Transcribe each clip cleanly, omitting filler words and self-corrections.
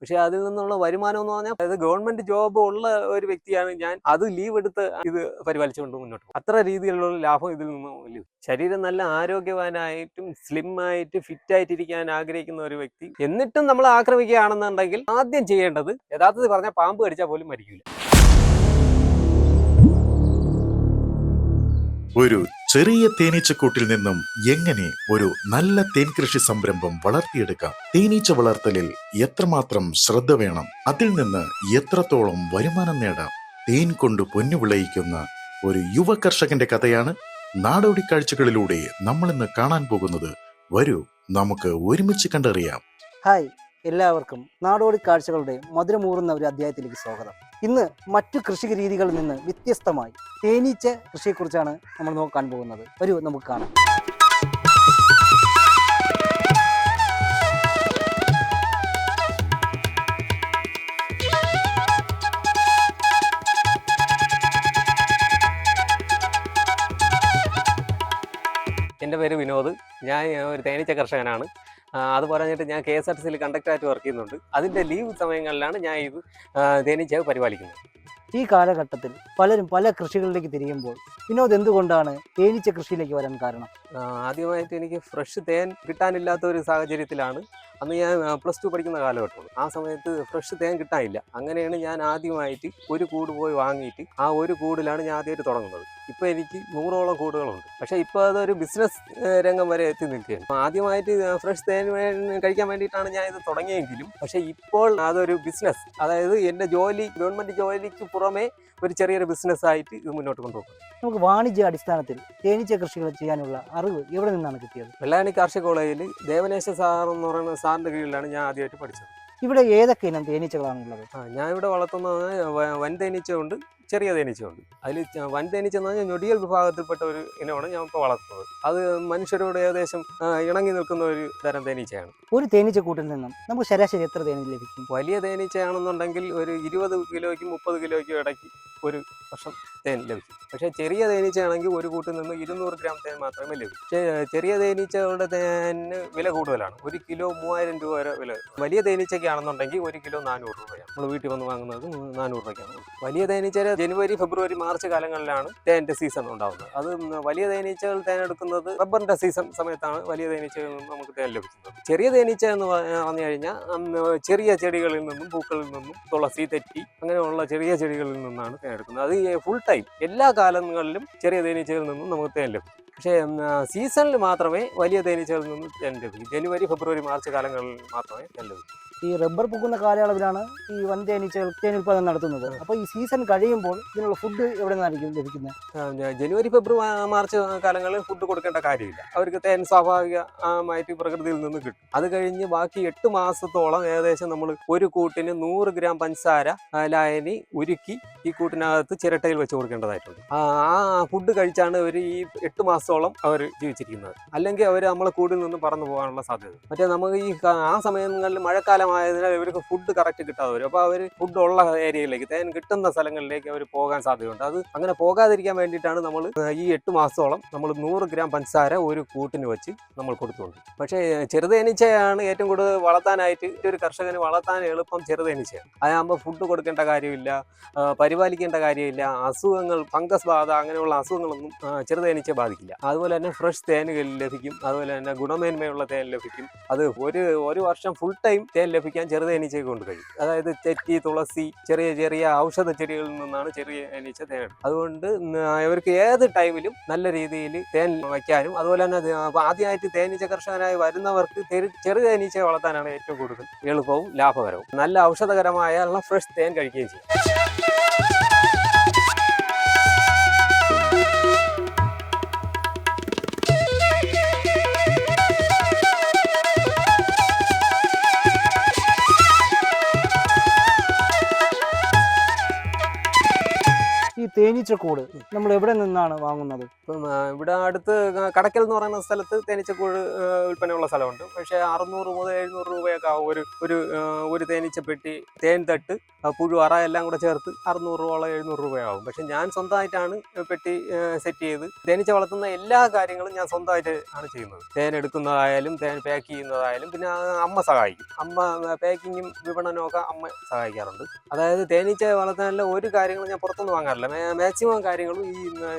പക്ഷേ അതിൽ നിന്നുള്ള വരുമാനം എന്ന് പറഞ്ഞാൽ അതായത് ഗവൺമെന്റ് ജോബ് ഉള്ള ഒരു വ്യക്തിയാണ് ഞാൻ. അത് ലീവ് എടുത്ത് ഇത് പരിപാലിച്ചുകൊണ്ട് മുന്നോട്ട് പോകും. അത്ര രീതിയിലുള്ള ലാഭം ഇതിൽ നിന്നും ലഭിക്കും. ശരീരം നല്ല ആരോഗ്യവാനായിട്ടും സ്ലിം ആയിട്ട് ഫിറ്റ് ആയിട്ടിരിക്കാൻ ആഗ്രഹിക്കുന്ന ഒരു വ്യക്തി എന്നിട്ടും നമ്മൾ ആക്രമിക്കുകയാണെന്നുണ്ടെങ്കിൽ ആദ്യം ചെയ്യേണ്ടത് യഥാർത്ഥത്തിൽ പറഞ്ഞാൽ പാമ്പ് കടിച്ചാൽ പോലും മരിക്കില്ല. ഒരു ചെറിയ തേനീച്ചക്കൂട്ടിൽ നിന്നും എങ്ങനെ ഒരു നല്ല തേൻ കൃഷി സംരംഭം വളർത്തിയെടുക്കാം? തേനീച്ച വളർത്തലിൽ എത്രമാത്രം ശ്രദ്ധ വേണം? അതിൽ നിന്ന് എത്രത്തോളം വരുമാനം നേടാം? തേൻ കൊണ്ട് പൊന്നു വിളയിക്കുന്ന ഒരു യുവ കർഷകന്റെ കഥയാണ് നാടോടി കാഴ്ചകളിലൂടെ നമ്മൾ ഇന്ന് കാണാൻ പോകുന്നത്. വരൂ, നമുക്ക് ഒരുമിച്ച് കണ്ടറിയാം. ഹായ്, എല്ലാവർക്കും നാടോടി കാഴ്ചകളുടെ മധുരമൂറുന്ന ഒരു അധ്യായത്തിലേക്ക് സ്വാഗതം. ഇന്ന് മറ്റു കൃഷി രീതികളിൽ നിന്ന് വ്യത്യസ്തമായി തേനീച്ച കൃഷിയെക്കുറിച്ചാണ് നമ്മൾ നോക്കാൻ പോകുന്നത്. വരൂ, നമുക്ക് കാണാം. എൻ്റെ പേര് വിനോദ്. ഞാൻ ഒരു തേനീച്ച കർഷകനാണ്. അത് പറഞ്ഞിട്ട് ഞാൻ KSRTCയിൽ കണ്ടക്ടറായിട്ട് വർക്ക് ചെയ്യുന്നുണ്ട്. അതിൻ്റെ ലീവ് സമയങ്ങളിലാണ് ഞാൻ ഇത് തേനീച്ച പരിപാലിക്കുന്നത്. ഈ കാലഘട്ടത്തിൽ പലരും പല കൃഷികളിലേക്ക് തിരിയുമ്പോൾ വിനോദ് എന്തുകൊണ്ടാണ് തേനീച്ച കൃഷിയിലേക്ക് വരാൻ കാരണം? ആദ്യമായിട്ട് എനിക്ക് ഫ്രഷ് തേൻ കിട്ടാനില്ലാത്ത ഒരു സാഹചര്യത്തിലാണ്. അന്ന് ഞാൻ +2 പഠിക്കുന്ന കാലഘട്ടമാണ്. ആ സമയത്ത് ഫ്രഷ് തേൻ കിട്ടാനില്ല. അങ്ങനെയാണ് ഞാൻ ആദ്യമായിട്ട് ഒരു കൂട് പോയി വാങ്ങിയിട്ട് ആ ഒരു കൂടിലാണ് ഞാൻ ആദ്യമായിട്ട് തുടങ്ങുന്നത്. ഇപ്പോൾ എനിക്ക് 100ഓളം കൂടുകളുണ്ട്. പക്ഷേ ഇപ്പോൾ അതൊരു ബിസിനസ് രംഗം വരെ എത്തി നിൽക്കുകയാണ്. ആദ്യമായിട്ട് ഫ്രഷ് തേൻ കഴിക്കാൻ വേണ്ടിയിട്ടാണ് ഞാൻ ഇത് തുടങ്ങിയെങ്കിലും പക്ഷേ ഇപ്പോൾ അതൊരു ബിസിനസ്, അതായത് എൻ്റെ ജോലി ഗവൺമെൻറ് ജോലിക്ക് പുറമെ ഒരു ചെറിയൊരു ബിസിനസ് ആയിട്ട് ഇത് മുന്നോട്ട് കൊണ്ടുപോകും. നമുക്ക് വാണിജ്യ അടിസ്ഥാനത്തിൽ തേനീച്ച കൃഷികൾ ചെയ്യാനുള്ള അറിവ് എവിടെ നിന്നാണ് കിട്ടിയത്? വെള്ളായണി കാർഷിക കോളേജിൽ ദേവനേശ സാർ എന്ന് പറയുന്ന സാറിൻ്റെ കീഴിലാണ് ഞാൻ ആദ്യമായിട്ട് പഠിച്ചത്. ഇവിടെ ഏതൊക്കെ ഇനം തേനീച്ചകളാണുള്ളത്? ഞാൻ ഇവിടെ വളർത്തുന്നത് വൻ തേനീച്ചയുണ്ട്, ചെറിയ തേനീച്ചയുണ്ട്. അതിൽ വൻ തേനീച്ച എന്ന് പറഞ്ഞാൽ ഞൊടിയൽ വിഭാഗത്തിൽപ്പെട്ട ഒരു ഇനമാണ് ഞാൻ ഇപ്പോൾ വളർത്തുന്നത്. അത് മനുഷ്യരോട് ഏകദേശം ഇണങ്ങി നിൽക്കുന്ന ഒരു തരം തേനീച്ചയാണ്. ഒരു തേനീച്ചക്കൂട്ടിൽ നിന്നും നമുക്ക് ശരാശരി എത്ര തേനീച്ച ലഭിക്കും? വലിയ തേനീച്ചയാണെന്നുണ്ടെങ്കിൽ ഒരു 20 കിലോയ്ക്കും 30 കിലോയ്ക്കും ഇടയ്ക്ക് ഒരു വർഷം തേൻ ലഭിക്കും. പക്ഷേ ചെറിയ തേനീച്ചയാണെങ്കിൽ ഒരു കൂട്ടിൽ നിന്ന് 200 ഗ്രാം തേൻ മാത്രമേ ലഭിക്കൂ. പക്ഷേ ചെറിയ തേനീച്ചകളുടെ തേനിന് വില കൂടുതലാണ്. 1 കിലോ 3000 രൂപ വരെ വില. വലിയ തേനീച്ചയ്ക്കാണെന്നുണ്ടെങ്കിൽ 1 കിലോ 400 രൂപയാണ്. നമ്മൾ വീട്ടിൽ വന്ന് വാങ്ങുന്നത് 400 രൂപയ്ക്കാണ്. വലിയ തേനീച്ച ജനുവരി, ഫെബ്രുവരി, മാർച്ച് കാലങ്ങളിലാണ് തേൻ്റെ സീസൺ ഉണ്ടാകുന്നത്. അത് വലിയ തേനീച്ചകൾ തേൻ എടുക്കുന്നത് റബ്ബറിൻ്റെ സീസൺ സമയത്താണ് വലിയ തേനീച്ചകളിൽ നിന്ന് നമുക്ക് തേൻ ലഭിക്കുന്നത്. ചെറിയ തേനീച്ച എന്ന് പറഞ്ഞു കഴിഞ്ഞാൽ ചെറിയ ചെടികളിൽ നിന്നും പൂക്കളിൽ നിന്നും തുളസി, തെറ്റി അങ്ങനെയുള്ള ചെറിയ ചെടികളിൽ നിന്നാണ് തേൻ എടുക്കുന്നത്. അത് ഫുൾ ടൈം എല്ലാ കാലങ്ങളിലും ചെറിയ തേനീച്ചകളിൽ നിന്നും നമുക്ക് തേൻ ലഭിക്കും. പക്ഷേ സീസണിൽ മാത്രമേ വലിയ തേനീച്ചകളിൽ നിന്നും തേൻ ലഭിക്കും. ജനുവരി, ഫെബ്രുവരി, മാർച്ച് കാലങ്ങളിൽ മാത്രമേ തേൻ ലഭിക്കൂ. ഈ റബ്ബർ പൂക്കുന്ന കാലയളവിലാണ് ഈ വൻ തേനീച്ചകൾ തേൻ ഉൽപ്പാദനം നടത്തുന്നത്. അപ്പോൾ ഈ സീസൺ കഴിയുമ്പോൾ ഇതിനുള്ള ഫുഡ് എവിടെ നിന്നായിരിക്കും ലഭിക്കുന്നത്? ജനുവരി, ഫെബ്രുവരി, മാർച്ച് കാലങ്ങളിൽ ഫുഡ് കൊടുക്കേണ്ട കാര്യമില്ല. അവർക്ക് തേൻ സ്വാഭാവികമായിട്ട് പ്രകൃതിയിൽ നിന്ന് കിട്ടും. അത് കഴിഞ്ഞ് ബാക്കി 8 മാസത്തോളം ഏകദേശം നമ്മൾ ഒരു കൂട്ടിന് 100 ഗ്രാം പഞ്ചസാര ലായനി ഉരുക്കി ഈ കൂട്ടിനകത്ത് ചിരട്ടയിൽ വെച്ച് കൊടുക്കേണ്ടതായിട്ടുണ്ട്. ആ ഫുഡ് കഴിച്ചാണ് അവർ ഈ 8 മാസത്തോളം അവർ ജീവിച്ചിരിക്കുന്നത്. അല്ലെങ്കിൽ അവർ നമ്മളെ കൂടിൽ നിന്ന് പറന്നു പോകാനുള്ള സാധ്യത. മറ്റേ നമുക്ക് ഈ ആ സമയങ്ങളിൽ മഴക്കാലമായതിനാൽ ഇവർക്ക് ഫുഡ് കറക്റ്റ് കിട്ടാതെ വരും. അപ്പോൾ അവർ ഫുഡ് ഉള്ള ഏരിയയിലേക്ക്, തേൻ കിട്ടുന്ന സ്ഥലങ്ങളിലേക്ക് അവർ പോകാൻ സാധ്യതയുണ്ട്. അത് അങ്ങനെ പോകാതിരിക്കാൻ വേണ്ടിയിട്ടാണ് നമ്മൾ ഈ 8 മാസത്തോളം നമ്മൾ 100 ഗ്രാം പഞ്ചസാര ഒരു കൂട്ടിന് വെച്ച് നമ്മൾ കൊടുത്തുകൊണ്ട്. പക്ഷേ ചെറുതേനീച്ചയാണ് ഏറ്റവും കൂടുതൽ വളർത്താനായിട്ട് ഒരു കർഷകന് വളർത്താൻ എളുപ്പം ചെറുതേനീച്ചയാണ്. അതാകുമ്പോൾ ഫുഡ് കൊടുക്കേണ്ട കാര്യമില്ല, പരിപാലിക്കേണ്ട കാര്യമില്ല. അസുഖങ്ങൾ, ഫംഗസ് ബാധ അങ്ങനെയുള്ള അസുഖങ്ങളൊന്നും ചെറുതേനീച്ചയെ ബാധിക്കില്ല. അതുപോലെ തന്നെ ഫ്രഷ് തേനുകൾ ലഭിക്കും. അതുപോലെ തന്നെ ഗുണമേന്മയുള്ള തേൻ ലഭിക്കും. അത് ഒരു വർഷം ഫുൾ ടൈം തേൻ ലഭിക്കാൻ ചെറുതേനീച്ചയെ കൊണ്ട് കഴിയും. അതായത് തെറ്റി, തുളസി, ചെറിയ ചെറിയ ഔഷധ ചെടികളിൽ നിന്നാണ് ചെറിയ തേനീച്ച തേൻ എടുക്കുന്നത്. അതുകൊണ്ട് ഇവർക്ക് ഏത് ടൈമിലും നല്ല രീതിയിൽ തേൻ വയ്ക്കാനും അതുപോലെ തന്നെ ആദ്യമായിട്ട് തേനീച്ച കർഷകനായി വരുന്നവർക്ക് ചെറുതേനീച്ചയെ വളർത്താനാണ് ഏറ്റവും കൂടുതൽ എളുപ്പവും ലാഭകരവും. നല്ല ഔഷധകരമായ ഫ്രഷ് തേൻ കഴിക്കുകയും ചെയ്യും. ഈ തേനീച്ചക്കൂട് നമ്മൾ എവിടെ നിന്നാണ് വാങ്ങുന്നത്? ഇപ്പം ഇവിടെ അടുത്ത് കടക്കൽ എന്ന് പറയുന്ന സ്ഥലത്ത് തേനീച്ചക്കൂട് വിൽപ്പനയുള്ള സ്ഥലമുണ്ട്. പക്ഷേ 600 മുതൽ 700 രൂപയൊക്കെ ആവും ഒരു തേനീച്ചപ്പെട്ടി, തേൻ തട്ട്, പുഴു, അറ എല്ലാം കൂടെ ചേർത്ത് 600 രൂപയോളം 700 രൂപയാവും. പക്ഷെ ഞാൻ സ്വന്തമായിട്ടാണ് പെട്ടി സെറ്റ് ചെയ്ത് തേനീച്ച വളർത്തുന്ന എല്ലാ കാര്യങ്ങളും ഞാൻ സ്വന്തമായിട്ട് ആണ് ചെയ്യുന്നത്. തേൻ എടുക്കുന്നതായാലും തേൻ പാക്ക് ചെയ്യുന്നതായാലും പിന്നെ അമ്മ സഹായിക്കും. അമ്മ പാക്കിങ്ങും വിപണനമൊക്കെ അമ്മ സഹായിക്കാറുണ്ട്. അതായത് തേനീച്ച വളർത്താനുള്ള ഒരു കാര്യങ്ങളും ഞാൻ പുറത്തുനിന്ന് വാങ്ങാറില്ല. മാക്സിമം കാര്യങ്ങളും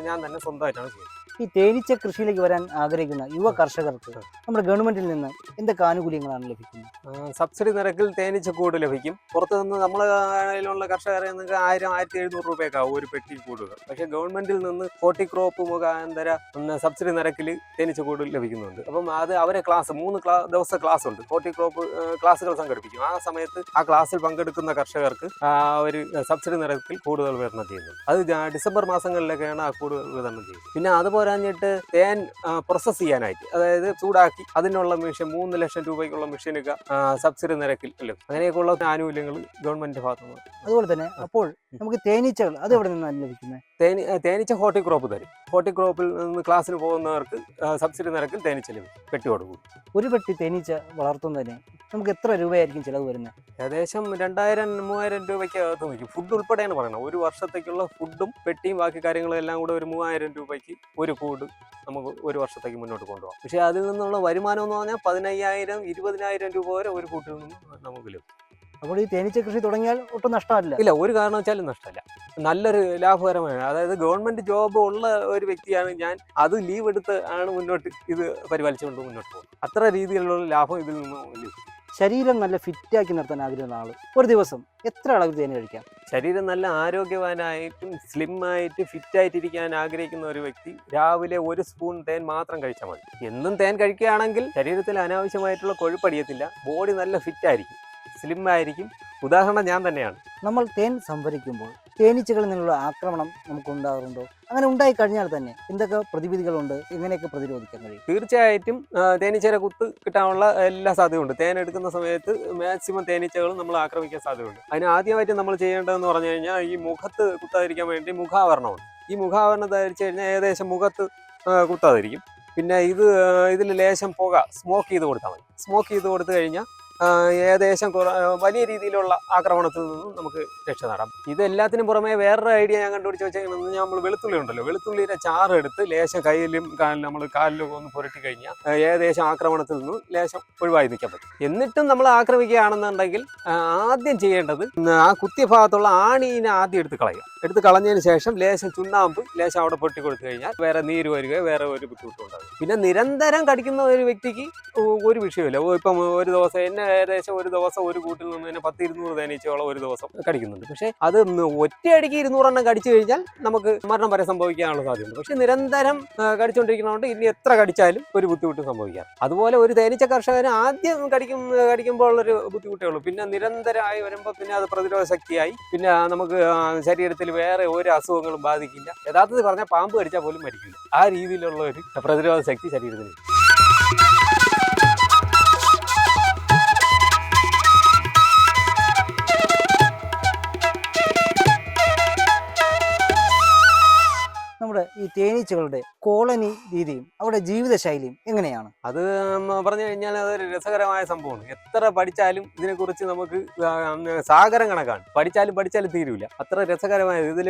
ഞാൻ തന്നെ സ്വന്തമായിട്ടാണ് ചെയ്യുന്നത്. ഈ തേനീച്ച കൃഷിയിലേക്ക് വരാൻ ആഗ്രഹിക്കുന്ന യുവ കർഷകർക്ക് നമ്മുടെ ഗവൺമെന്റിൽ നിന്ന് എന്തൊക്കെ ആനുകൂല്യങ്ങളാണ് ലഭിക്കുന്നത്? സബ്സിഡി നിരക്കിൽ തേനീച്ചക്കൂട് ലഭിക്കും. പുറത്തു നിന്ന് നമ്മളെ കയ്യിലുള്ള കർഷകരെ 1000-1700 രൂപയൊക്കെ ആവും ഒരു പെട്ടി കൂടുകൾ. പക്ഷേ ഗവൺമെന്റിൽ നിന്ന് ഹോർട്ടിക്രോപ്പ് മുഖാന്തര സബ്സിഡി നിരക്കിൽ തേനീച്ചക്കൂട് ലഭിക്കുന്നുണ്ട്. അപ്പം അത് അവരെ 3 ദിവസത്തെ ക്ലാസ് ഉണ്ട്. ഹോർട്ടിക്രോപ്പ് ക്ലാസ്സുകൾ സംഘടിപ്പിക്കും. ആ സമയത്ത് ആ ക്ലാസ്സിൽ പങ്കെടുക്കുന്ന കർഷകർക്ക് ഒരു സബ്സിഡി നിരക്കിൽ കൂടുകൾ വിതരണം ചെയ്യുന്നത്. അത് ഡിസംബർ മാസങ്ങളിലൊക്കെയാണ് ആ കൂടുകൾ വിതരണം ചെയ്യുന്നത്. പിന്നെ അതുപോലെ തേൻ പ്രോസസ് ചെയ്യാനായിട്ട്, അതായത് ചൂടാക്കി അതിനുള്ള മെഷീൻ 3 ലക്ഷം രൂപയ്ക്കുള്ള മെഷീനൊക്കെ സബ്സിഡി നിരക്കിൽ ലഭിക്കും. അങ്ങനെയൊക്കെയുള്ള ആനുകൂല്യങ്ങൾ ഗവൺമെന്റിന്റെ ഭാഗത്തുനിന്ന്. അതുപോലെ തന്നെ അപ്പോൾ നമുക്ക് തേനീച്ചകൾ അത് എവിടെ നിന്നാണ് ലഭിക്കുന്നത്? തേനീച്ച ഹോർട്ടിക്രോപ്പ് തരും. ഹോർട്ടിക്രോപ്പിൽ നിന്ന് ക്ലാസ്സിന് പോകുന്നവർക്ക് സബ്സിഡി നിരക്കിൽ തേനീച്ച ലഭിക്കും. പെട്ടി കൊടുക്കും. ഒരു പെട്ടി തേനീച്ച വളർത്തുന്നതിന് നമുക്ക് എത്ര രൂപയായിരിക്കും ചിലവ് വരുന്നത്? ഏകദേശം 2000-3000 രൂപയ്ക്ക് അകത്ത് നിൽക്കും. ഫുഡ് ഉൾപ്പെടെയാണ് പറയുന്നത്. ഒരു വർഷത്തേക്കുള്ള ഫുഡും പെട്ടിയും ബാക്കി കാര്യങ്ങളും എല്ലാം കൂടെ ഒരു 3000 രൂപയ്ക്ക് ഒരു കൂട് നമുക്ക് ഒരു വർഷത്തേക്ക് മുന്നോട്ട് കൊണ്ടുപോകാം. പക്ഷേ അതിൽ നിന്നുള്ള വരുമാനം എന്ന് പറഞ്ഞാൽ 15,000-20,000 രൂപ വരെ ഒരു കൂട്ടിൽ നിന്ന് നമുക്ക് ലഭിക്കും. അപ്പോൾ ഈ തേനീച്ച കൃഷി തുടങ്ങിയാൽ ഒട്ടും നഷ്ടമല്ല? ഇല്ല, ഒരു കാരണവശാലും നഷ്ടമല്ല. നല്ലൊരു ലാഭകരമാണ്. അതായത് ഗവൺമെന്റ് ജോബ് ഉള്ള ഒരു വ്യക്തിയാണ് ഞാൻ. അത് ലീവ് എടുത്ത് ആണ് മുന്നോട്ട് ഇത് പരിപാലിച്ചുകൊണ്ട് മുന്നോട്ട് പോകും. അത്ര രീതിയിലുള്ള ലാഭം ഇതിൽ നിന്ന് ലഭിക്കും. ശരീരം നല്ല ഫിറ്റാക്കി നിർത്താൻ ആഗ്രഹിക്കുന്ന ആൾ ഒരു ദിവസം എത്ര അളവ് തേൻ കഴിക്കാം? ശരീരം നല്ല ആരോഗ്യവാനായിട്ടും സ്ലിമ്മായിട്ട് ഫിറ്റായിട്ടിരിക്കാൻ ആഗ്രഹിക്കുന്ന ഒരു വ്യക്തി രാവിലെ 1 സ്പൂൺ തേൻ മാത്രം കഴിച്ചാൽ മതി. എന്നും തേൻ കഴിക്കുകയാണെങ്കിൽ ശരീരത്തിൽ അനാവശ്യമായിട്ടുള്ള കൊഴുപ്പടിയത്തില്ല. ബോഡി നല്ല ഫിറ്റായിരിക്കും, സ്ലിം ആയിരിക്കും. ഉദാഹരണം ഞാൻ തന്നെയാണ്. നമ്മൾ തേൻ സംഭരിക്കുമ്പോൾ തേനീച്ചകളിൽ നിന്നുള്ള ആക്രമണം നമുക്ക് ഉണ്ടാകാറുണ്ടോ? അങ്ങനെ ഉണ്ടായി കഴിഞ്ഞാൽ തന്നെ എന്തൊക്കെ പ്രതിവിധികളുണ്ട്? എങ്ങനെയൊക്കെ പ്രതിരോധിക്കാൻ കഴിയും? തീർച്ചയായിട്ടും തേനീച്ചയുടെ കുത്ത് കിട്ടാനുള്ള എല്ലാ സാധ്യതയുണ്ട്. തേൻ എടുക്കുന്ന സമയത്ത് മാക്സിമം തേനീച്ചകളും നമ്മൾ ആക്രമിക്കാൻ സാധ്യതയുണ്ട്. അതിന് ആദ്യമായിട്ട് നമ്മൾ ചെയ്യേണ്ടതെന്ന് പറഞ്ഞു കഴിഞ്ഞാൽ ഈ മുഖത്ത് കുത്താതിരിക്കാൻ വേണ്ടി മുഖാവരണമുണ്ട്. ഈ മുഖാവരണം ധരിച്ചു കഴിഞ്ഞാൽ ഏകദേശം മുഖത്ത് കുത്താതിരിക്കും. പിന്നെ ഇതിൽ ലേശം പുക സ്മോക്ക് ചെയ്ത് കൊടുത്താൽ മതി. സ്മോക്ക് ചെയ്ത് കൊടുത്തു കഴിഞ്ഞാൽ ഏകദേശം വലിയ രീതിയിലുള്ള ആക്രമണത്തിൽ നിന്നും നമുക്ക് രക്ഷ നേടാം. ഇതെല്ലാത്തിനും പുറമെ വേറൊരു ഐഡിയ ഞാൻ കണ്ടുപിടിച്ച് വെച്ചാൽ നമ്മൾ വെളുത്തുള്ളി ഉണ്ടല്ലോ, വെളുത്തുള്ളിയുടെ ചാറ് എടുത്ത് ലേശം കയ്യിലും നമ്മൾ കാലിലും ഒന്ന് പുരട്ടി കഴിഞ്ഞാൽ ഏകദേശം ആക്രമണത്തിൽ നിന്നും ലേശം ഒഴിവായി നിൽക്കാൻ പറ്റും. എന്നിട്ടും നമ്മൾ ആക്രമിക്കുകയാണെന്നുണ്ടെങ്കിൽ ആദ്യം ചെയ്യേണ്ടത് ആ കുത്തിയ ഭാഗത്തുള്ള ആണീനെ ആദ്യം എടുത്ത് കളയുക. എടുത്ത് കളഞ്ഞതിന് ശേഷം ലേശം ചുണ്ണാമ്പ് ലേശം അവിടെ പൊട്ടി കൊടുത്തു കഴിഞ്ഞാൽ വേറെ നീര് വരികയോ വേറെ ഒരു ബുദ്ധിമുട്ടും ഉണ്ടാകും. പിന്നെ നിരന്തരം കടിക്കുന്ന ഒരു വ്യക്തിക്ക് ഒരു വിഷയമില്ല. ഇപ്പം ഒരു ദിവസം ഏകദേശം ഒരു ദിവസം ഒരു കൂട്ടിൽ നിന്ന് തന്നെ 10-200 തേനീച്ചയോളം ഒരു ദിവസം കടിക്കുന്നുണ്ട്. പക്ഷേ അത് ഒറ്റയടിക്ക് 200 എണ്ണം കടിച്ചു കഴിഞ്ഞാൽ നമുക്ക് മരണം വരെ സംഭവിക്കാനുള്ള സാധ്യതയുണ്ട്. പക്ഷെ നിരന്തരം കടിച്ചുകൊണ്ടിരിക്കുന്നതുകൊണ്ട് ഇനി എത്ര കടിച്ചാലും ഒരു ബുദ്ധിമുട്ട് സംഭവിക്കാം. അതുപോലെ ഒരു തേനീച്ച കർഷകന് ആദ്യം കടിക്കുമ്പോൾ ഉള്ളൊരു ബുദ്ധിമുട്ടേ ഉള്ളൂ. പിന്നെ നിരന്തരമായി വരുമ്പോൾ പിന്നെ അത് പ്രതിരോധ ശക്തിയായി പിന്നെ നമുക്ക് ശരീരത്തിൽ വേറെ ഒരു അസുഖങ്ങളും ബാധിക്കില്ല. യഥാർത്ഥത്തിൽ പറഞ്ഞാൽ പാമ്പ് കടിച്ചാൽ പോലും മരിക്കില്ല. ആ രീതിയിലുള്ള ഒരു പ്രതിരോധ ശക്തി ശരീരത്തിന്. നമ്മുടെ ഈ തേനീച്ചകളുടെ കോളനി രീതിയും അവരുടെ ജീവിതശൈലിയും എങ്ങനെയാണ്? അത് പറഞ്ഞു കഴിഞ്ഞാൽ അതൊരു രസകരമായ സംഭവമാണ്. എത്ര പഠിച്ചാലും ഇതിനെക്കുറിച്ച് നമുക്ക് സാഗരം കണക്കാണ്. പഠിച്ചാലും തീരൂല. അത്ര രസകരമായത്. ഇതിൽ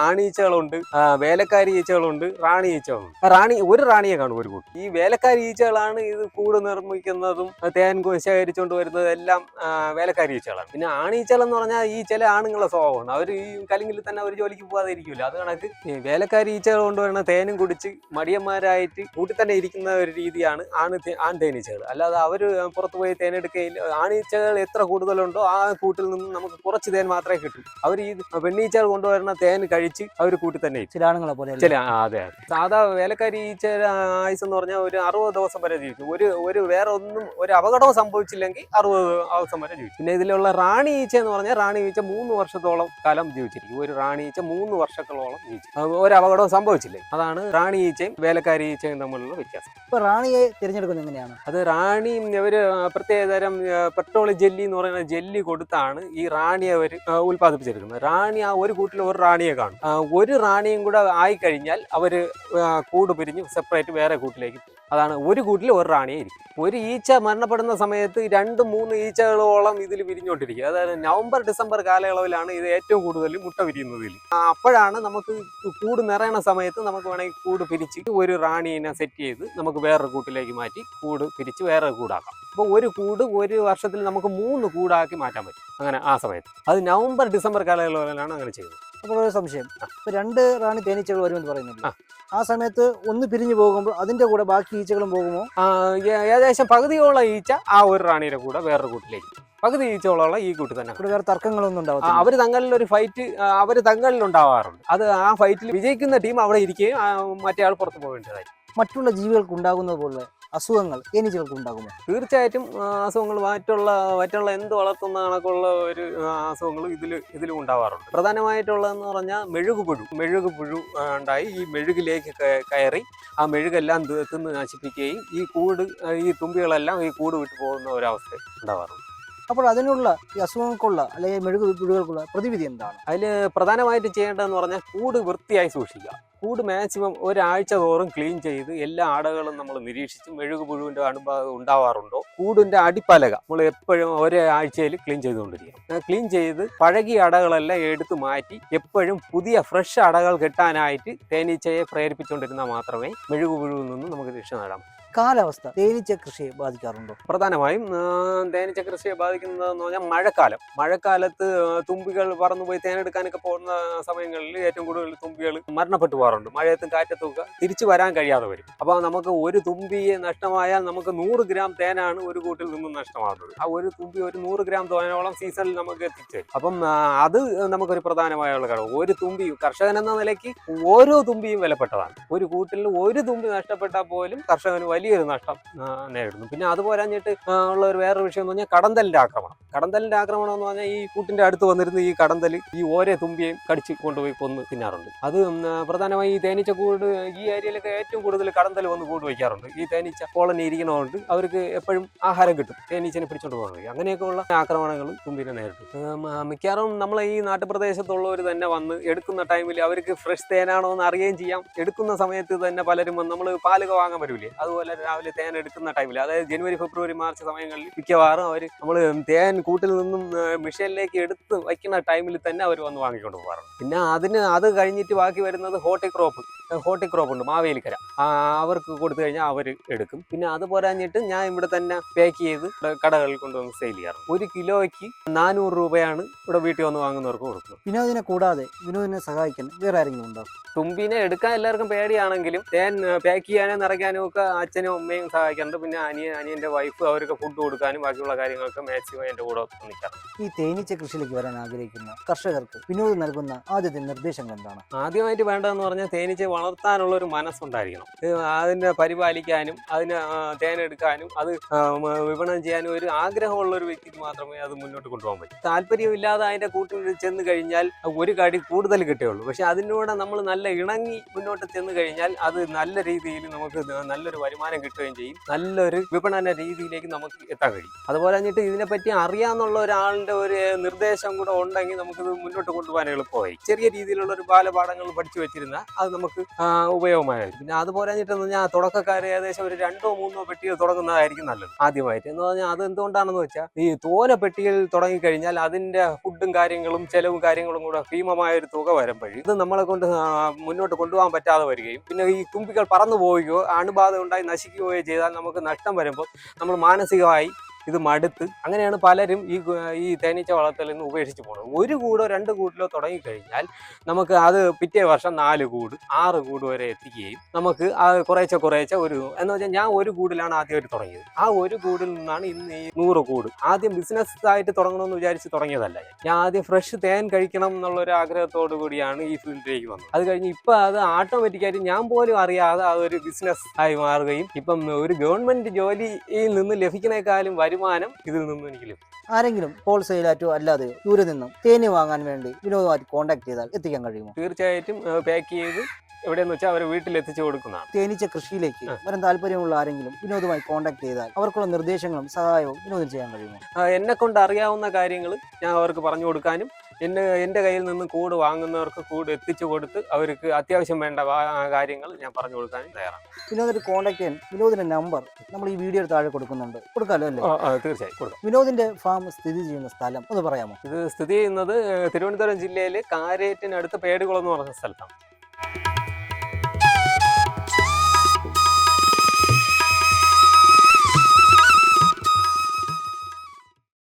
ആണീച്ചകളുണ്ട്, വേലക്കാരി ഈച്ചകളുണ്ട്, റാണി ഈച്ചകളുണ്ട്. ഒരു റാണിയെ കാണും ഒരു കൂട്ടി. ഈ വേലക്കാരി ഈച്ചകളാണ് ഇത് കൂട് നിർമ്മിക്കുന്നതും തേൻ ശേഖരിച്ചുകൊണ്ട് വരുന്നതും എല്ലാം വേലക്കാരി ഈച്ചകളാണ്. പിന്നെ ആണീച്ചകൾ എന്ന് പറഞ്ഞാൽ ഈ ചില ആണുങ്ങളുടെ സ്വഭാവമാണ്. അവർ ഈ കലിങ്കിൽ തന്നെ അവർ ജോലിക്ക് പോകാതെ ഇരിക്കില്ല. അത് കണക്ക് വേലക്കാരി ഈച്ചകൾ കൊണ്ടുവരുന്ന തേനും കുടിച്ച് മടിയന്മാരായിട്ട് കൂട്ടി തന്നെ ഇരിക്കുന്ന ഒരു രീതിയാണ് ആൺ തേനീച്ചകൾ. അല്ലാതെ അവർ പുറത്തു പോയി തേനെടുക്കുകയില്ല. ആണീച്ചകൾ എത്ര കൂടുതലുണ്ടോ ആ കൂട്ടിൽ നിന്ന് നമുക്ക് കുറച്ച് തേൻ മാത്രമേ കിട്ടൂ. അവർ ഈ പെണ്ണീച്ചകൾ കൊണ്ടുവരുന്ന തേൻ കഴിച്ച് അവർ കൂട്ടി തന്നെ ചില ആണുങ്ങളെ പോലെ അതെ. സാധാ വേലക്കാരി ഈച്ച ആയുസ് എന്ന് പറഞ്ഞാൽ ഒരു 60 ദിവസം വരെ ജീവിക്കും. ഒരു അപകടവും സംഭവിച്ചില്ലെങ്കിൽ 60 ദിവസം വരെ ജീവിക്കും. പിന്നെ ഇതിലുള്ള റാണി ഈച്ച എന്ന് പറഞ്ഞാൽ റാണി ഈച്ച 3 വർഷത്തോളം കാലം ജീവിച്ചിരിക്കും. ഒരു റാണി ഈച്ച 3 വർഷങ്ങളോളം ജീവിച്ചു. ഒരു അപകടവും സംഭവിച്ചു സംഭവിച്ചില്ലേ. അതാണ് റാണി ഈച്ചയും വേലക്കാരി ഈച്ചയും തമ്മിലുള്ള വ്യത്യാസം. ഇപ്പൊ റാണിയെ തിരഞ്ഞെടുക്കുന്നത് എങ്ങനെയാണ്? അത് റാണി ഒരു പ്രത്യേകതരം പെട്രോൾ ജെല്ലി എന്ന് പറയുന്ന ജെല്ലി കൊടുത്താണ് ഈ റാണിയെ അവർ ഉൽപ്പാദിപ്പിച്ചെടുക്കുന്നത്. റാണി ആ ഒരു കൂട്ടിൽ ഒരു റാണിയെ കാണും. ഒരു റാണിയും കൂടെ ആയിക്കഴിഞ്ഞാൽ അവര് കൂട് പിരിഞ്ഞ് സെപ്പറേറ്റ് വേറെ കൂട്ടിലേക്ക് പോകും. അതാണ് ഒരു കൂട്ടിൽ ഒരു റാണിയെ ഇരിക്കും. ഒരു ഈച്ച മരണപ്പെടുന്ന സമയത്ത് 2-3 ഈച്ചകളോളം ഇതിൽ വിരിഞ്ഞുകൊണ്ടിരിക്കുക. അതായത് നവംബർ ഡിസംബർ കാലയളവിലാണ് ഇത് ഏറ്റവും കൂടുതൽ മുട്ട വിരിയുന്നതിൽ. അപ്പോഴാണ് നമുക്ക് കൂട് നിറയണ സമയത്ത് നമുക്ക് വേണമെങ്കിൽ കൂട് പിരിച്ച് ഒരു റാണീനെ സെറ്റ് ചെയ്ത് നമുക്ക് വേറൊരു കൂട്ടിലേക്ക് മാറ്റി കൂട് പിരിച്ച് വേറെ കൂടാക്കാം. അപ്പോൾ ഒരു കൂട് ഒരു വർഷത്തിൽ നമുക്ക് 3 കൂടാക്കി മാറ്റാൻ പറ്റും. അങ്ങനെ ആ സമയത്ത് അത് നവംബർ ഡിസംബർ കാലയളവിലാണ് അങ്ങനെ ചെയ്യുന്നത്. അപ്പോൾ ഒരു സംശയം, ഇപ്പൊ 2 റാണി തേനീച്ചകൾ വരുമെന്ന് പറയുന്നില്ല, ആ സമയത്ത് ഒന്ന് പിരിഞ്ഞു പോകുമ്പോൾ അതിന്റെ കൂടെ ബാക്കി ഈച്ചകളും പോകുമോ? ഏകദേശം പകുതിയോളം ഈച്ച ആ ഒരു റാണിയുടെ കൂടെ വേറൊരു കൂട്ടിലേക്ക്, പകുതി ഈച്ചയോളം ഈ കൂട്ടി തന്നെ. ഇവിടെ വേറെ തർക്കങ്ങളൊന്നും ഉണ്ടാവും? അവർ തങ്ങളിൽ ഒരു ഫൈറ്റ് അവർ തങ്ങളിൽ ഉണ്ടാവാറുണ്ട്. അത് ആ ഫൈറ്റിൽ വിജയിക്കുന്ന ടീം അവിടെ ഇരിക്കുകയും മറ്റേ ആൾ പുറത്തു പോകേണ്ടതായി. മറ്റുള്ള ജീവികൾക്ക് ഉണ്ടാകുന്നത് പോലെ അസുഖങ്ങൾ തേനീച്ചകൾക്ക് ഉണ്ടാകുമോ? തീർച്ചയായിട്ടും അസുഖങ്ങൾ മറ്റുള്ള എന്ത് വളർത്തുന്ന കണക്കുള്ള ഒരു അസുഖങ്ങളും ഇതിലും ഉണ്ടാവാറുണ്ട്. പ്രധാനമായിട്ടുള്ളതെന്ന് പറഞ്ഞാൽ മെഴുകുപുഴു ഉണ്ടായി ഈ മെഴുകിലേക്ക് കയറി ആ മെഴുകെല്ലാം തിന്ന് നശിപ്പിക്കുകയും ഈ തുമ്പികളെല്ലാം ഈ കൂട് വിട്ടു പോകുന്ന ഒരവസ്ഥ ഉണ്ടാവാറുണ്ട്. അപ്പോൾ അതിനുള്ള ഈ അസുഖങ്ങൾക്കുള്ള അല്ലെങ്കിൽ മെഴുകുപുഴുകൾക്കുള്ള പ്രതിവിധി എന്താണ്? അതിൽ പ്രധാനമായിട്ട് ചെയ്യേണ്ടതെന്ന് പറഞ്ഞാൽ കൂട് വൃത്തിയായി സൂക്ഷിക്കുക. കൂട് മാക്സിമം ഒരാഴ്ച തോറും ക്ലീൻ ചെയ്ത് എല്ലാ അടകളും നമ്മൾ നിരീക്ഷിച്ച് മെഴുകുപുഴുവിൻ്റെ അണുബാധ ഉണ്ടാവാറുണ്ടോ, കൂടിൻ്റെ അടിപ്പലക നമ്മൾ എപ്പോഴും ഒരാഴ്ചയിൽ ക്ലീൻ ചെയ്തുകൊണ്ടിരിക്കണം. ക്ലീൻ ചെയ്ത് പഴകിയ അടകളെല്ലാം എടുത്ത് മാറ്റി എപ്പോഴും പുതിയ ഫ്രഷ് അടകൾ കെട്ടാനായിട്ട് തേനീച്ചയെ പ്രേരിപ്പിച്ചുകൊണ്ടിരുന്നാൽ മാത്രമേ മെഴുകുപുഴുവിൽ നിന്ന് നമുക്ക് രക്ഷ നേടാം. കാലാവസ്ഥ തേനീച്ച കൃഷിയെ ബാധിക്കാറുണ്ടോ? പ്രധാനമായും തേനീച്ച കൃഷിയെ ബാധിക്കുന്നതെന്ന് പറഞ്ഞാൽ മഴക്കാലത്ത് തുമ്പികൾ പറന്നുപോയി തേനെടുക്കാനൊക്കെ പോകുന്ന സമയങ്ങളിൽ ഏറ്റവും കൂടുതൽ തുമ്പികൾ മരണപ്പെട്ടു പോകാറുണ്ട്. മഴയത്തും കാറ്റത്തും ഒക്കെ തിരിച്ചു വരാൻ കഴിയാതെ വരും. അപ്പോൾ നമുക്ക് ഒരു തുമ്പിയെ നഷ്ടമായാൽ നമുക്ക് 100 ഗ്രാം തേനാണ് ഒരു കൂട്ടിൽ നിന്നും നഷ്ടമാകുന്നത്. ആ ഒരു തുമ്പി ഒരു 100 ഗ്രാം തേനോളം സീസണിൽ നമുക്ക് എത്തിച്ചേരും. അപ്പം അത് നമുക്കൊരു പ്രധാനമായുള്ള ഘടകം. ഒരു തുമ്പി കർഷകൻ എന്ന നിലയ്ക്ക് ഓരോ തുമ്പിയും വിലപ്പെട്ടതാണ്. ഒരു കൂട്ടിൽ ഒരു തുമ്പി നഷ്ടപ്പെട്ടാൽ പോലും കർഷകന് വലിയൊരു നഷ്ടം നേരിടുന്നു. പിന്നെ അതുപോരാഞ്ഞിട്ട് ഉള്ള ഒരു വേറൊരു വിഷയം എന്ന് പറഞ്ഞാൽ കടന്തലിന്റെ ആക്രമണം എന്ന് പറഞ്ഞാൽ ഈ കൂട്ടിന്റെ അടുത്ത് വന്നിരുന്ന ഈ കടന്തൽ ഈ ഓരോ തുമ്പിയെയും കടിച്ച് കൊണ്ടുപോയി കൊന്ന് തിന്നാറുണ്ട്. അത് പ്രധാനമായി ഈ തേനീച്ച കൂട് ഈ ഏരിയയിലൊക്കെ ഏറ്റവും കൂടുതൽ കടന്തൽ വന്ന് കൂട് വയ്ക്കാറുണ്ട്. ഈ തേനീച്ച കോളനി ഇരിക്കുന്നതുകൊണ്ട് അവർക്ക് എപ്പോഴും ആഹാരം കിട്ടും, തേനീച്ചനെ പിടിച്ചോണ്ട് പോകാൻ കഴിയും. അങ്ങനെയൊക്കെയുള്ള ആക്രമണങ്ങൾ തുമ്പിനെ നേരിടും. മിക്കവാറും നമ്മളെ ഈ നാട്ടുപ്രദേശത്തുള്ളവർ തന്നെ വന്ന് എടുക്കുന്ന ടൈമിൽ അവർക്ക് ഫ്രഷ് തേനാണോ എന്ന് അറിയുകയും ചെയ്യാം. എടുക്കുന്ന സമയത്ത് തന്നെ പലരും നമ്മൾ പാലക വാങ്ങാൻ വരില്ലേ, അതുപോലെ രാവിലെ തേൻ എടുക്കുന്ന ടൈമിൽ, അതായത് ജനുവരി ഫെബ്രുവരി മാർച്ച് സമയങ്ങളിൽ മിക്കവാറും അവർ നമ്മൾ തേൻ കൂട്ടിൽ നിന്നും മിഷനിലേക്ക് എടുത്ത് വയ്ക്കുന്ന ടൈമിൽ തന്നെ അവർ വന്ന് വാങ്ങിക്കൊണ്ട് പോകാറുണ്ട്. പിന്നെ അത് കഴിഞ്ഞിട്ട് ബാക്കി വരുന്നത് ഹോർട്ടിക്രോപ്പ് ഉണ്ട്, മാവേലിക്കര, അവർക്ക് കൊടുത്തു കഴിഞ്ഞാൽ അവർ എടുക്കും. പിന്നെ അത് പോരാഞ്ഞിട്ട് ഞാൻ ഇവിടെ തന്നെ പാക്ക് ചെയ്ത് കടകളിൽ കൊണ്ടുവന്ന് സെയിൽ ചെയ്യാറുണ്ട്. 1 കിലോയ്ക്ക് 400 രൂപയാണ് ഇവിടെ വീട്ടിൽ വന്ന് വാങ്ങുന്നവർക്ക് കൊടുക്കുന്നത്. വിനോദിനെ കൂടാതെ വിനോദിനെ സഹായിക്കാൻ വേറെ ആരെങ്കിലും ഉണ്ടോ? തുമ്പിനെ എടുക്കാൻ എല്ലാവർക്കും പേടിയാണെങ്കിലും തേൻ പാക്ക് ചെയ്യാനും നിറയ്ക്കാനും ഒക്കെ അച്ഛനും അമ്മയും സഹായിക്കാറുണ്ട്. പിന്നെ അനിയൻ്റെ വൈഫ് അവർക്ക് ഫുഡ് കൊടുക്കാനും ബാക്കിയുള്ള കാര്യങ്ങളൊക്കെ മാക്സിമം എൻ്റെ കൂടെ നിൽക്കാറുണ്ട്. ഈ തേനീച്ച കൃഷിയിലേക്ക് വരാൻ ആഗ്രഹിക്കുന്ന കർഷകർക്ക് വിനോദ് നൽകുന്ന ആദ്യത്തെ നിർദ്ദേശങ്ങൾ എന്താണ്? ആദ്യമായിട്ട് വേണ്ടതെന്ന് പറഞ്ഞാൽ തേനീച്ചയെ വളർത്താനുള്ള ഒരു മനസ്സുണ്ടായിരിക്കണം. അതിനെ പരിപാലിക്കാനും അതിന് തേനെടുക്കാനും അത് വിപണനം ചെയ്യാനും ഒരു ആഗ്രഹമുള്ള ഒരു വ്യക്തിക്ക് മാത്രമേ അത് മുന്നോട്ട് കൊണ്ടുപോകാൻ പറ്റൂ. താല്പര്യമില്ലാതെ അതിൻ്റെ കൂട്ടിൽ ചെന്ന് കഴിഞ്ഞാൽ ഒരു കടി കൂടുതൽ കിട്ടുകയുള്ളൂ. പക്ഷെ അതിലൂടെ നമ്മൾ നല്ല ഇണങ്ങി മുന്നോട്ട് ചെന്ന് കഴിഞ്ഞാൽ അത് നല്ല രീതിയിൽ നമുക്ക് നല്ലൊരു വരുമാനം കിട്ടുകയും ചെയ്യും. നല്ലൊരു വിപണന രീതിയിലേക്ക് നമുക്ക് എത്താൻ കഴിയും. അതുപോലെ എന്നിട്ട് ഇതിനെപ്പറ്റി അറിയാന്നുള്ള ഒരാളുടെ ഒരു നിർദ്ദേശം കൂടെ ഉണ്ടെങ്കിൽ നമുക്കിത് മുന്നോട്ട് കൊണ്ടുപോകാൻ എളുപ്പമായി. ചെറിയ രീതിയിലുള്ള ഒരു ബാലപാഠങ്ങൾ പഠിച്ചു വെച്ചിരുന്നാൽ അത് നമുക്ക് ഉപയോഗമായിരിക്കും. പിന്നെ അതുപോലെ എന്നിട്ടെന്ന് പറഞ്ഞാൽ തുടക്കക്കാർ ഏകദേശം ഒരു 2-3 പെട്ടികൾ തുടങ്ങുന്നതായിരിക്കും നല്ലത് ആദ്യമായിട്ട്. എന്ന് പറഞ്ഞാൽ അത് എന്തുകൊണ്ടാണെന്ന് വെച്ചാൽ ഈ തോന പെട്ടികൾ തുടങ്ങിക്കഴിഞ്ഞാൽ അതിൻ്റെ ഫുഡും കാര്യങ്ങളും ചെലവും കാര്യങ്ങളും കൂടെ ഭീമമായൊരു തുക വരുമ്പോഴും ഇത് നമ്മളെ കൊണ്ട് മുന്നോട്ട് കൊണ്ടുപോകാൻ പറ്റാതെ വരികയും പിന്നെ ഈ തുമ്പികൾ പറന്നു പോവുകയോ അണുബാധ ഉണ്ടായി നശിക്കുകയോ ചെയ്താൽ നമുക്ക് നഷ്ടം വരുമ്പോൾ നമ്മൾ മാനസികമായി ഇത് മടുത്ത് അങ്ങനെയാണ് പലരും ഈ തേനീച്ച വളർത്തലിൽ നിന്ന് ഉപേക്ഷിച്ച് പോകുന്നത്. 1 കൂടോ 2 കൂട്ടിലോ തുടങ്ങിക്കഴിഞ്ഞാൽ നമുക്ക് അത് പിറ്റേ വർഷം 4 കൂട് 6 കൂട് വരെ എത്തിക്കുകയും നമുക്ക് കുറേശ്ശെ ഒരു എന്ന് വെച്ചാൽ ഞാൻ 1 കൂടിലാണ് ആദ്യമായിട്ട് തുടങ്ങിയത്. ആ 1 കൂടിൽ നിന്നാണ് ഇന്ന് ഈ 100 കൂട്. ആദ്യം ബിസിനസ് ആയിട്ട് തുടങ്ങണമെന്ന് വിചാരിച്ച് തുടങ്ങിയതല്ല. ഞാൻ ആദ്യം ഫ്രഷ് തേൻ കഴിക്കണം എന്നുള്ളൊരു ആഗ്രഹത്തോടു കൂടിയാണ് ഈ ഫീൽഡിലേക്ക് വന്നത്. അത് കഴിഞ്ഞ് ഇപ്പം അത് ഓട്ടോമാറ്റിക്കായിട്ട് ഞാൻ പോലും അറിയാതെ അതൊരു ബിസിനസ് ആയി മാറുകയും ഇപ്പം ഒരു ഗവൺമെന്റ് ജോലിയിൽ നിന്ന് ലഭിക്കുന്നേക്കാളും വരുമാനം ഇതിൽ നിന്നും എനിക്ക് ലഭിക്കും. ആരെങ്കിലും ഹോൾസെയിലായിട്ടോ അല്ലാതെയോ ദൂരെ നിന്നും തേന് വാങ്ങാൻ വേണ്ടി വിനോദമായിട്ട് കോൺടാക്ട് ചെയ്താൽ എത്തിക്കാൻ കഴിയുമോ? തീർച്ചയായിട്ടും പാക്ക് ചെയ്ത് എവിടെയെന്ന് വെച്ചാൽ അവർ വീട്ടിൽ എത്തിച്ചു കൊടുക്കുന്നതാണ്. തേനീച്ച കൃഷിയിലേക്ക് ആ. വരാൻ താല്പര്യമുള്ള ആരെങ്കിലും വിനോദുമായി കോൺടാക്ട് ചെയ്താൽ അവർക്കുള്ള നിർദ്ദേശങ്ങളും സഹായവും വിനോദം ചെയ്യാൻ കഴിയുമോ? എന്നെ കൊണ്ട് അറിയാവുന്ന കാര്യങ്ങൾ ഞാൻ അവർക്ക് പറഞ്ഞു കൊടുക്കാനും എൻ്റെ കയ്യിൽ നിന്ന് കൂട് വാങ്ങുന്നവർക്ക് കൂട് എത്തിച്ചു കൊടുത്ത് അവർക്ക് അത്യാവശ്യം വേണ്ട കാര്യങ്ങൾ ഞാൻ പറഞ്ഞു കൊടുക്കാനും തയ്യാറാണ്. വിനോദിനെ കോൺടാക്ട് ചെയ്യാൻ വിനോദിന്റെ നമ്പർ നമ്മൾ ഈ വീഡിയോയുടെ താഴെ കൊടുക്കുന്നുണ്ട്, കൊടുക്കാമല്ലോ അല്ലേ? തീർച്ചയായും കൊടുക്കാം. വിനോദിന്റെ ഫാം സ്ഥിതി ചെയ്യുന്ന സ്ഥലം ഒന്ന് പറയാമോ? ഇത് സ്ഥിതി ചെയ്യുന്നത് തിരുവനന്തപുരം ജില്ലയിൽ കാരേറ്റിനടുത്ത് പേടുകുളം എന്ന് പറഞ്ഞ സ്ഥലത്താണ്.